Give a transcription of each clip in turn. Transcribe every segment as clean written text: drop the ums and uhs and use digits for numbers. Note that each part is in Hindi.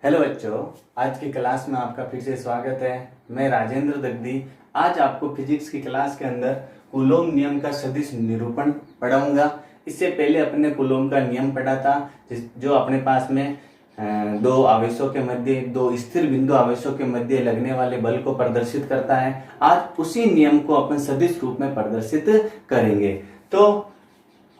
हेलो बच्चों, आज की क्लास में आपका फिर से स्वागत है। मैं राजेंद्र दग्दी आज आपको फिजिक्स की क्लास के अंदर कूलोम नियम का सदिश निरूपण पढ़ाऊंगा। इससे पहले अपने कूलोम का नियम पढ़ा था, जो अपने पास में दो आवेशों के मध्य, दो स्थिर बिंदु आवेशों के मध्य लगने वाले बल को प्रदर्शित करता है। आज उसी नियम को अपन सदिश रूप में प्रदर्शित करेंगे। तो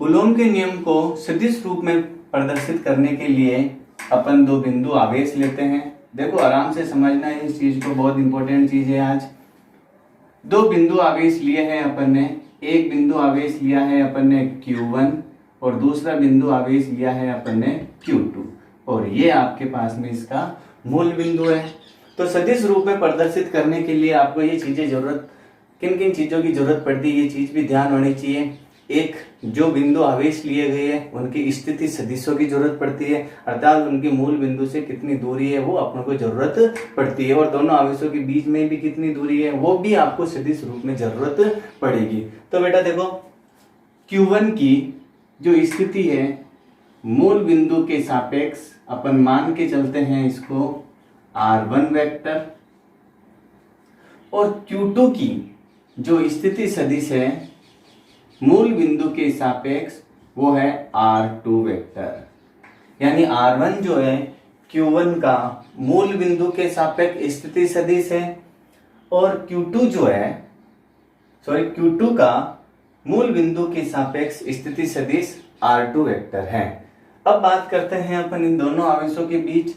कूलोम के नियम को सदिश रूप में प्रदर्शित करने के लिए अपन दो बिंदु आवेश लेते हैं। देखो, आराम से समझना है इस चीज को, बहुत इंपॉर्टेंट चीज है। आज दो बिंदु आवेश लिए हैं अपन ने। एक बिंदु आवेश लिया है अपन ने Q1 और दूसरा बिंदु आवेश लिया है अपन ने Q2, और ये आपके पास में इसका मूल बिंदु है। तो सदिश रूप में प्रदर्शित करने के लिए आपको ये चीजें किन किन चीजों की जरूरत पड़ती है, ये चीज भी ध्यान होनी चाहिए। एक, जो बिंदु आवेश लिए गए हैं उनकी स्थिति सदिशों की जरूरत पड़ती है, अर्थात उनके मूल बिंदु से कितनी दूरी है वो अपने को जरूरत पड़ती है, और दोनों आवेशों के बीच में भी कितनी दूरी है वो भी आपको सदिश रूप में जरूरत पड़ेगी। तो बेटा देखो, Q1 की जो स्थिति है मूल बिंदु के सापेक्ष अपन मान के चलते हैं इसको R1 वेक्टर, और Q2 की जो स्थिति सदिश है मूल बिंदु के सापेक्ष वो है R2 वेक्टर। यानी R1 जो है Q1 का मूल बिंदु के सापेक्ष स्थिति सदिश है, और Q2 का मूल बिंदु के सापेक्ष स्थिति सदिश R2 वेक्टर है। अब बात करते हैं अपन इन दोनों आवेशों के बीच।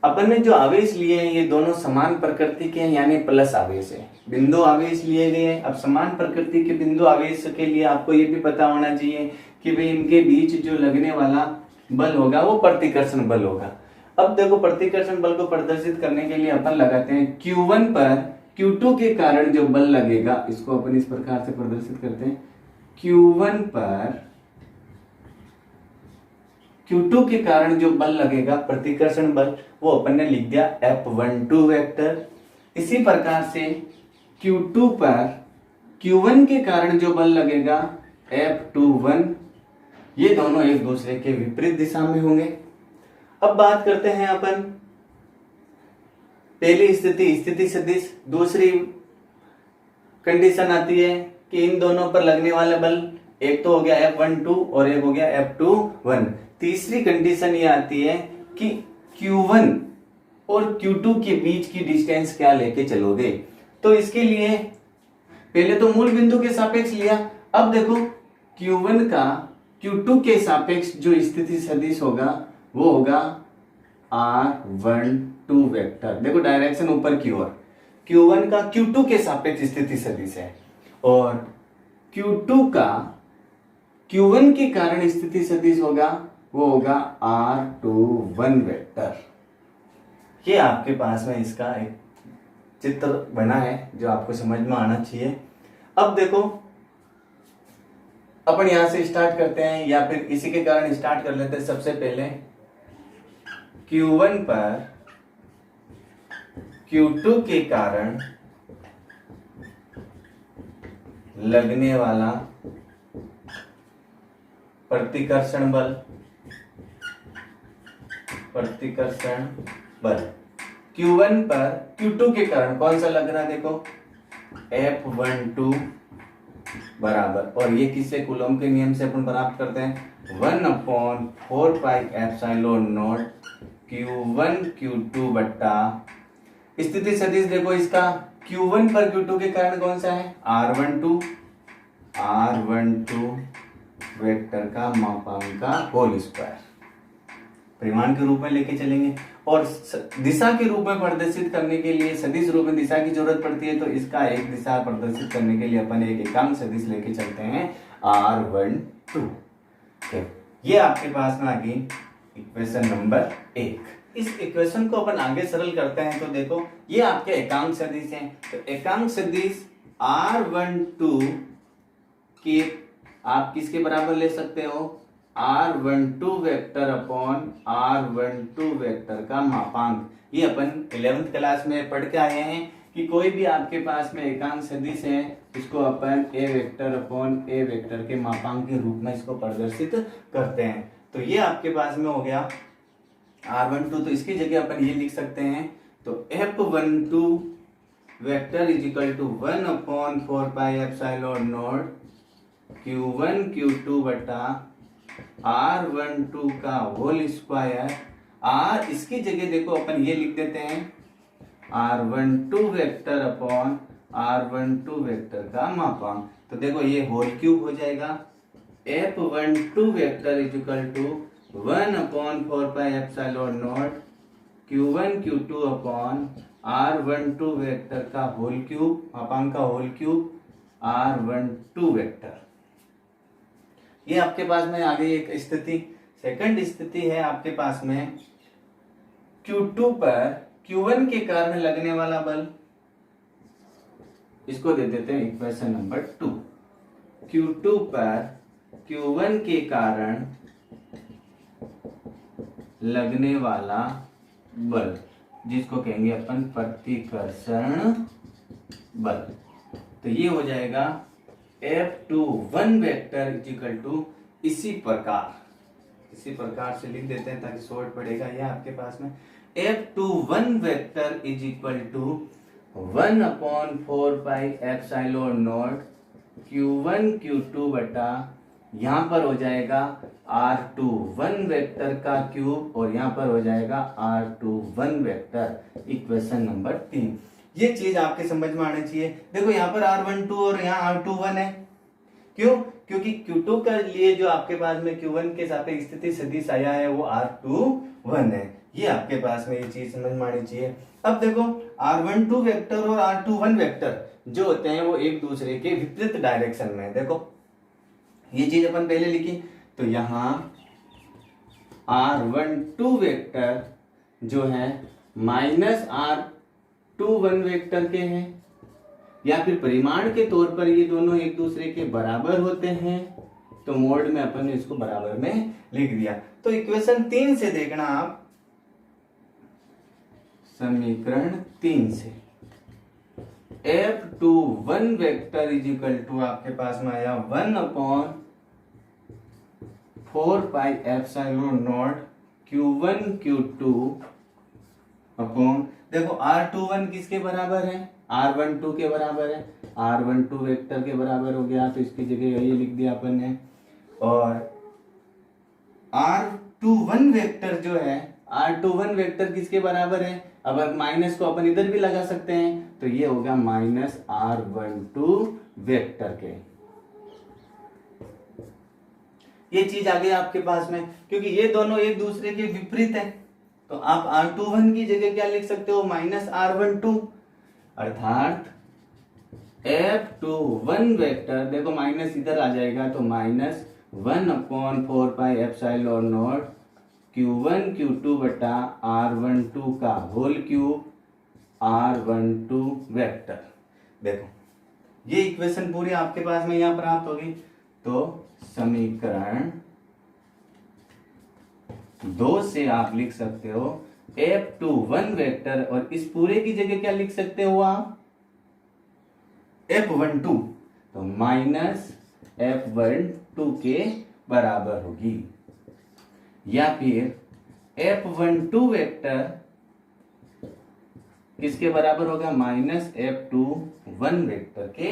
अपन ने जो आवेश लिए हैं ये दोनों समान प्रकृति के हैं, यानी प्लस आवेश है। बिंदु आवेश लिए गए हैं। अब समान प्रकृति के बिंदु आवेश के लिए आपको ये भी पता होना चाहिए कि भाई इनके बीच जो लगने वाला बल होगा वो प्रतिकर्षण बल होगा। अब देखो, प्रतिकर्षण बल को प्रदर्शित करने के लिए अपन लगाते हैं Q1 पर Q2 के कारण जो बल लगेगा, इसको अपन इस प्रकार से प्रदर्शित करते हैं। Q1 पर Q2 के कारण जो बल लगेगा, प्रतिकर्षण बल, वो अपन ने लिख दिया F12 वेक्टर। इसी प्रकार से Q2 पर Q1 के कारण जो बल लगेगा F21, ये दोनों एक दूसरे के विपरीत दिशा में होंगे। अब बात करते हैं अपन पहली स्थिति सदिश। दूसरी कंडीशन आती है कि इन दोनों पर लगने वाला बल, एक तो हो गया F12 और एक हो गया F21। तीसरी कंडीशन ये आती है कि Q1 और Q2 के बीच की डिस्टेंस क्या लेके चलोगे। तो इसके लिए पहले तो मूल बिंदु के सापेक्ष लिया। अब देखो, Q1 का Q2 के सापेक्ष जो स्थिति सदिश होगा वो होगा R12 वेक्टर। देखो, डायरेक्शन ऊपर की ओर। Q1 का Q2 के सापेक्ष स्थिति सदिश है, और Q2 का Q1 के कारण स्थिति सदिश होगा, वो होगा R21 वेक्टर। ये आपके पास में इसका एक चित्र बना है जो आपको समझ में आना चाहिए। अब देखो, अपन यहां से स्टार्ट करते हैं, या फिर इसी के कारण स्टार्ट कर लेते हैं। सबसे पहले Q1 पर Q2 के कारण लगने वाला प्रतिकर्षण बल Q1 पर Q2 के कारण कौन सा लग रहा है, देखो F12 बराबर, और ये किससे, कूलोम के नियम से अपन प्राप्त करते हैं 1/4πε0 Q1 Q2 बट्टा स्थिति सदिश। देखो, इसका Q1 पर Q2 के कारण कौन सा है, R12 वेक्टर का मापांक का होल स्क्वायर, परिमाण के रूप में लेके चलेंगे। और दिशा के रूप में प्रदर्शित करने के लिए सदिश रूप में दिशा की जरूरत पड़ती है, तो इसका एक दिशा प्रदर्शित करने के लिए अपन एक एकांक सदिश लेके चलते हैं R12। ये आपके पास में आ गई इक्वेशन नंबर 1। इस इक्वेशन को अपन आगे सरल करते हैं तो देखो, ये आपके एकांक सदिश हैं। तो एकांक सदिश R12 के आप किसके बराबर ले सकते हो, R12 vector upon R12 vector का मापांक। ये अपन 11th क्लास में पढ़ के आए हैं कि कोई भी आपके पास में एकांक सदिश है, इसको अपन A vector upon A vector के मापांक के रूप में इसको प्रदर्शित करते हैं। तो ये आपके पास में हो गया r12 तो इसकी जगह अपन ये लिख सकते हैं, तो f12 vector is equal to 1/4πε0 q1 q2 बटा r12 का होल स्क्वायर। r इसकी जगह देखो अपन ये लिख देते हैं r12 vector upon r12 vector का मापांक। तो देखो ये होल क्यूब हो जाएगा, f12 vector is equal to 1/4πε0 q1 q2 upon r12 vector का होल क्यूब, मापांक का होल क्यूब r12 वेक्टर। ये आपके पास में आगे एक स्थिति, सेकंड स्थिति है आपके पास में Q2 पर Q1 के कारण लगने वाला बल, इसको दे देते हैं इक्वेशन नंबर 2। Q2 पर Q1 के कारण लगने वाला बल, जिसको कहेंगे अपन प्रतिकर्षण बल। तो ये हो जाएगा F21 वेक्टर इक्वल टू इसी प्रकार से लिख देते हैं ताकि शॉर्ट पड़ेगा। यह आपके पास में F21 vector is equal to 1/4πε0 Q1 Q2 बटा यहाँ पर हो जाएगा R21 वेक्टर का क्यूब और यहाँ पर हो जाएगा R21 वेक्टर, इक्वेशन नंबर 3। ये चीज आपके समझ में आनी चाहिए। देखो यहाँ पर R12 और यहाँ R21 है, क्यों? क्योंकि Q2 के लिए जो आपके पास में Q1 के सापेक्ष स्थिति सदिश आया है वो R21 है। ये आपके पास में ये चीज समझ में आनी चाहिए। अब देखो R12 वेक्टर और R21 वेक्टर जो होते हैं वो एक दूसरे के विपरीत डायरेक्शन में है। देखो ये चीज अपन पहले लिखी, तो यहाँ R12 वेक्टर जो है माइनस R21 वेक्टर के हैं, या फिर परिमाण के तौर पर ये दोनों एक दूसरे के बराबर होते हैं, तो मोड में अपन ने इसको बराबर में लिख दिया। तो इक्वेशन 3 से देखना आप, समीकरण 3 से F21 vector is equal to आपके पास में आया 1/4πε0 Q1 Q2 अपॉन, देखो R21 किसके बराबर है? R12 के बराबर है, R12 वेक्टर के बराबर हो गया, तो इसकी जगह ये लिख दिया अपन ने। और R21 वेक्टर जो है, R21 वेक्टर किसके बराबर है? अब माइनस को अपन इधर भी लगा सकते हैं, तो ये होगा माइनस R12 वेक्टर के। ये चीज आ गई आपके पास में, क्योंकि ये दोनों एक दूसरे के विपरीत है, तो आप R21 की जगह क्या लिख सकते हो? माइनस R12, अर्थात F21 वेक्टर, देखो माइनस इधर आ जाएगा, तो माइनस 1/4πε0 Q1 Q2 बटा R12 का होल क्यूब R12 वेक्टर। देखो ये इक्वेशन पूरी आपके पास में यहां प्राप्त होगी। तो समीकरण 2 से आप लिख सकते हो F21 वेक्टर, और इस पूरे की जगह क्या लिख सकते हो आप? F12, तो माइनस F12 के बराबर होगी, या फिर F12 वेक्टर किसके बराबर होगा? माइनस F21 वेक्टर के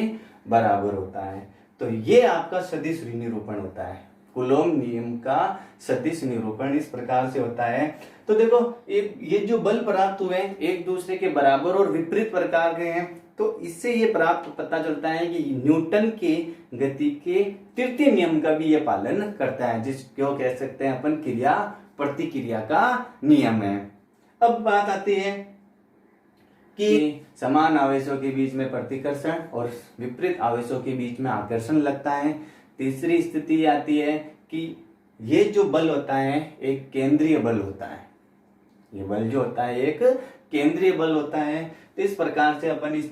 बराबर होता है। तो ये आपका सदिश निरूपण होता है। कूलोम नियम का सदिश निरूपण इस प्रकार से होता है। तो देखो ये जो बल प्राप्त हुए एक दूसरे के बराबर और विपरीत प्रकार के हैं, तो इससे ये प्राप्त पता चलता है कि न्यूटन के गति के तृतीय नियम का भी ये पालन करता है, जिसको कह सकते हैं अपन क्रिया प्रतिक्रिया का नियम है। अब बात आती है कि समान आवेशों के बीच में प्रतिकर्षण और विपरीत आवेशों के बीच में आकर्षण लगता है। तीसरी स्थिति आती है कि ये जो बल होता है एक केंद्रीय बल होता है, ये बल जो होता है एक केंद्रीय बल होता है। तो इस प्रकार से अपन इस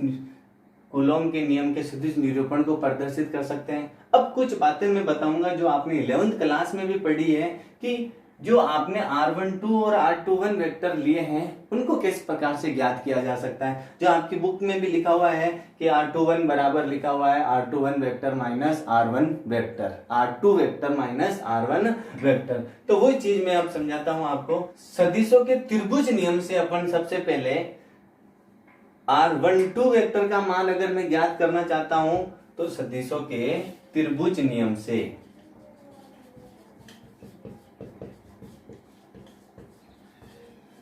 कूलोम के नियम के सदिश निरूपण को प्रदर्शित कर सकते हैं। अब कुछ बातें मैं बताऊंगा जो आपने 11th क्लास में भी पढ़ी है कि जो आपने R12 और R21 वेक्टर लिए हैं उनको किस प्रकार से ज्ञात किया जा सकता है। जो आपकी बुक में भी लिखा हुआ है कि R21 बराबर लिखा हुआ है R21 vector minus R1 vector, R2 vector minus R1 vector. तो वही चीज मैं अब समझाता हूं आपको। सदिशों के त्रिभुज नियम से अपन सबसे पहले R12 वेक्टर का मान अगर मैं ज्ञात करना चाहता हूं तो सदिशों के त्रिभुज नियम से,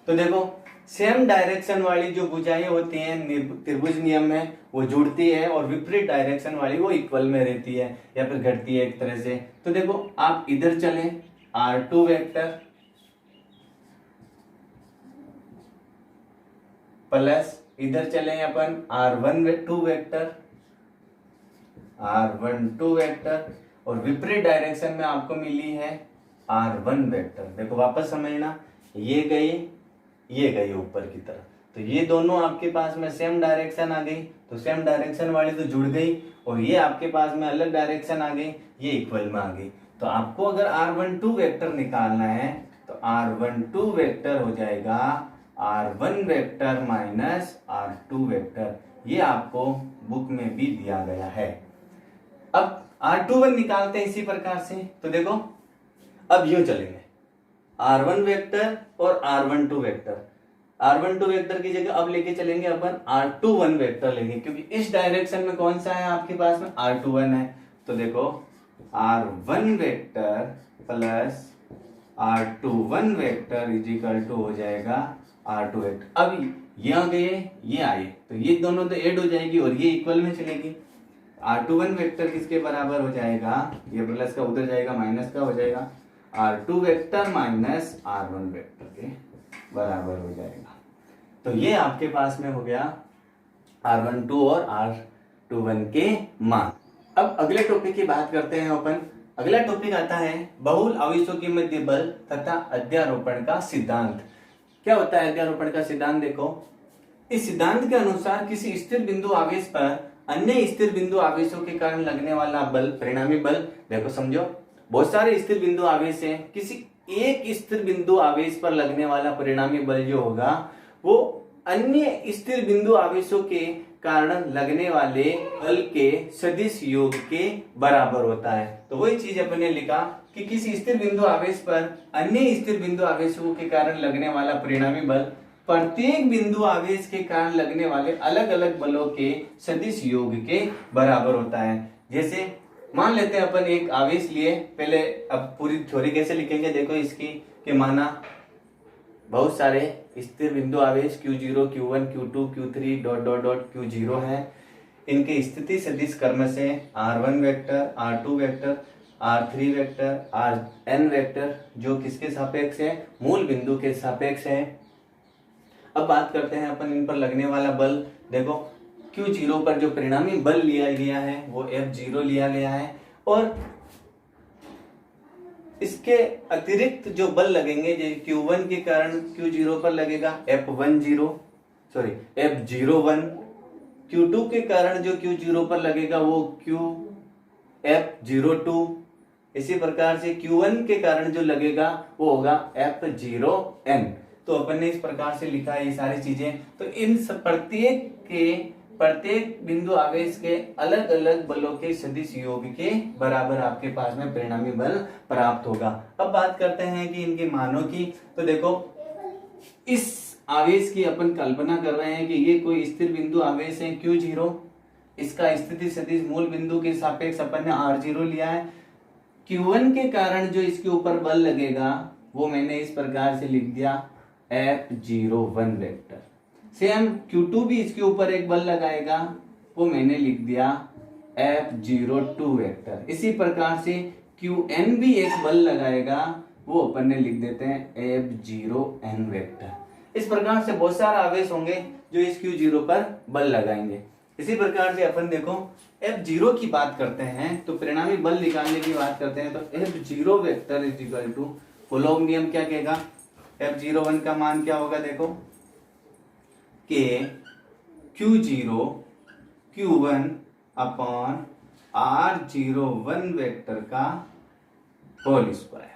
तो देखो सेम डायरेक्शन वाली जो भुजाएं होती हैं त्रिभुज नियम में वो जुड़ती है और विपरीत डायरेक्शन वाली वो इक्वल में रहती है या फिर घटती है एक तरह से। तो देखो आप इधर चलें R2 वेक्टर प्लस इधर चलें अपन R12 वेक्टर, R12 वेक्टर और विपरीत डायरेक्शन में आपको मिली है R1 वेक्टर। देखो वापस समझना, ये गई ऊपर की तरफ, तो ये दोनों आपके पास में सेम डायरेक्शन आ गई, तो सेम डायरेक्शन वाली तो जुड़ गई और ये आपके पास में अलग डायरेक्शन आ गई, ये इक्वल में आ गई। तो आपको अगर R12 वेक्टर निकालना है तो R12 वेक्टर हो जाएगा R1 vector minus R2 vector. ये आपको बुक में भी दिया गया है। अब R21 निकालते हैं इसी प्रकार से। तो देखो अब यूं चलेंगे R1 वेक्टर और R12 वेक्टर, R12 वेक्टर की जगह अब लेके चलेंगे अपन R21 वेक्टर लेंगे, क्योंकि इस डायरेक्शन में कौन सा है आपके पास में R21 है। तो देखो R1 vector plus R21 vector is equal to हो जाएगा R2 वेक्टर। अब ये आ गए ये आए तो ये दोनों तो ऐड हो जाएगी और ये इक्वल में चलेगी। R21 वेक्टर किसके बराबर हो जाएगा, ये प्लस का उधर जाएगा माइनस का हो जाएगा, R2 vector minus R1 vector के बराबर हो जाएगा। तो ये आपके पास में हो गया R12 और R21 के मान। अब अगले टॉपिक की बात करते हैं अपन। अगला टॉपिक आता है बहुल आवेशों के मध्य बल तथा अध्यारोपण का सिद्धांत। क्या होता है अध्यारोपण का सिद्धांत? देखो इस सिद्धांत के अनुसार किसी स्थिर बिंदु आवेश पर अन्य स्थिर बिंदु आवेशों के कारण लगने वाला बल, परिणामी बल, देखो समझो बहुत सारे स्थिर बिंदु आवेश हैं, किसी एक स्थिर बिंदु आवेश पर लगने वाला परिणामी बल जो होगा वो अन्य स्थिर बिंदु आवेशों के कारण लगने वाले बल के सदिश योग के बराबर होता है। तो वही चीज अपन ने लिखा कि किसी स्थिर बिंदु आवेश पर अन्य स्थिर बिंदु आवेशों के कारण लगने वाला परिणामी बल प्रत्येक बिंदु आवेश के कारण लगने वाले अलग अलग बलों के सदिश योग के बराबर होता है। जैसे मान लेते हैं अपन एक आवेश लिए, पहले अब पूरी थ्योरी कैसे लिखेंगे देखो इसकी, कि माना बहुत सारे स्थिर बिंदु आवेश Q0, Q1, Q2, Q3 dot dot dot Q0 है। इनके स्थिति सदिश कर्म से R1 vector, R2 vector, R3 vector, Rn vector जो किसके सापेक्ष है, मूल बिंदु के सापेक्ष है। अब बात करते हैं अपन इन पर लगने वाला बल। देखो Q0 पर जो परिणामी बल लिया गया है वो F0 लिया गया है और इसके अतिरिक्त जो बल लगेंगे जैसे Q1 के कारण Q0 पर लगेगा F01, Q2 के कारण जो Q0 पर लगेगा वो F02, इसी प्रकार से Q1 के कारण जो लगेगा वो होगा F0n। तो अपन ने इस प्रकार से लिखा है ये सारी चीजें। तो इन प्रत्येक बिंदु आवेश के अलग अलग बलों के सदिश योग के बराबर आपके पास में परिणामी बल प्राप्त होगा। अब बात करते हैं कि इनके मानों की। तो देखो इस आवेश की अपन कल्पना कर रहे हैं कि ये कोई स्थिर बिंदु आवेश है Q0, इसका स्थिति सदिश मूल बिंदु के सापेक्ष अपन ने R0 लिया है। Q1 के कारण जो इसके ऊपर बल लगेगा वो मैंने इस प्रकार से लिख दिया F01 वेक्टर। सेम Q2 भी इसके ऊपर एक बल लगाएगा वो मैंने लिख दिया F02 वेक्टर। इसी प्रकार से Qn भी एक बल लगाएगा वो अपन ने लिख देते हैं F0n वेक्टर। इस प्रकार से बहुत सारे आवेश होंगे जो इस Q0 पर बल लगाएंगे। इसी प्रकार से अपन देखो F0 की बात करते हैं तो परिणामी बल निकालने की बात करते हैं तो F0 vector is equal to Coulomb नियम क्या कहेगा, F01 का मान क्या होगा देखो कि Q0 Q1 upon R01 vector का होल स्क्वायर।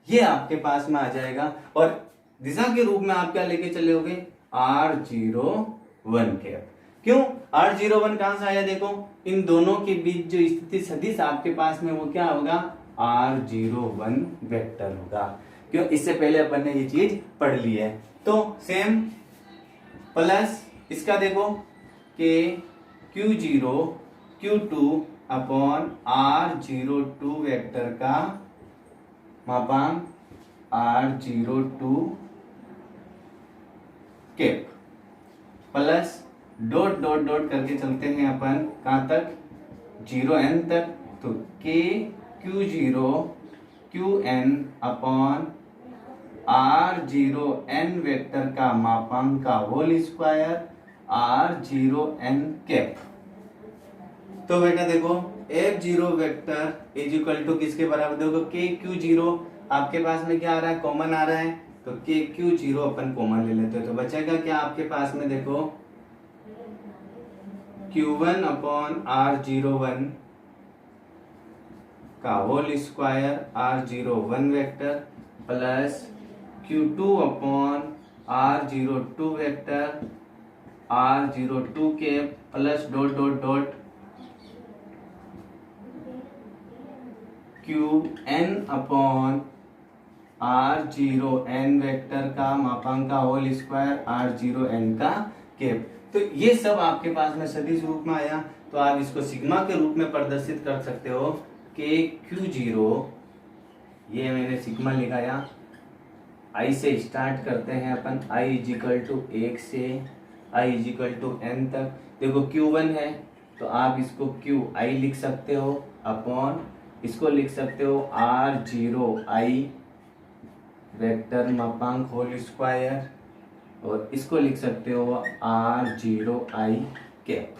ये आपके पास में आ जाएगा। और दिशा के रूप में आप क्या लेके चलोगे, r01 कैप। क्यों r01 कहां से आया, देखो इन दोनों के बीच जो स्थिति सदिश आपके पास में वो क्या होगा, r01 वेक्टर होगा। क्यों, इससे पहले अपन ने ये चीज पढ़ ली है। तो सेम प्लस इसका देखो कि Q0 Q2 upon R02 vector का मापांक R02 cap plus dot dot dot करके चलते हैं अपन कहां तक, 0n तक। तो K Q0 Qn upon R0n vector का मापांक का होल स्क्वायर R0n कैप। तो बेटा देखो F0 vector is equal to किसके बराबर, देखो K Q0 आपके पास में क्या आ रहा है, कॉमन आ रहा है। तो K Q0 अपन कॉमन ले लेते हैं, तो बचेगा क्या आपके पास में, देखो Q1 अपॉन R01 का whole square R01 vector plus Q2 upon R02 vector R02 के plus dot dot dot Qn upon R0n vector का मापांक का होल स्क्वायर R0n का कैप। तो ये सब आपके पास में सदिश रूप में आया। तो आप इसको सिग्मा के रूप में प्रदर्शित कर सकते हो कि Q0, ये मैंने सिग्मा लिखाया, I से स्टार्ट करते हैं अपन, I इजिकल टू 1 से I इजिकल टू n तक। देखो Q1 है तो आप इसको QI लिख सकते हो अपॉन इसको लिख सकते हो R0I वेक्टर मापांक होल स्क्वायर, और इसको लिख सकते हो R0I cap.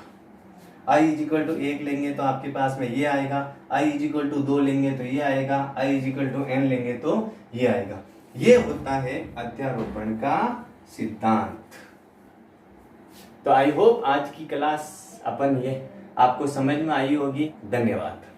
I is equal to 1 लेंगे तो आपके पास में ये आएगा, I इजिकल टू 2 लेंगे तो ये आएगा, I इजिकल टू n लेंगे तो ये आएगा। ये होता है अध्यारोपण का सिद्धांत। तो आई होप आज की क्लास अपन ये आपको समझ में आई होगी। धन्यवाद।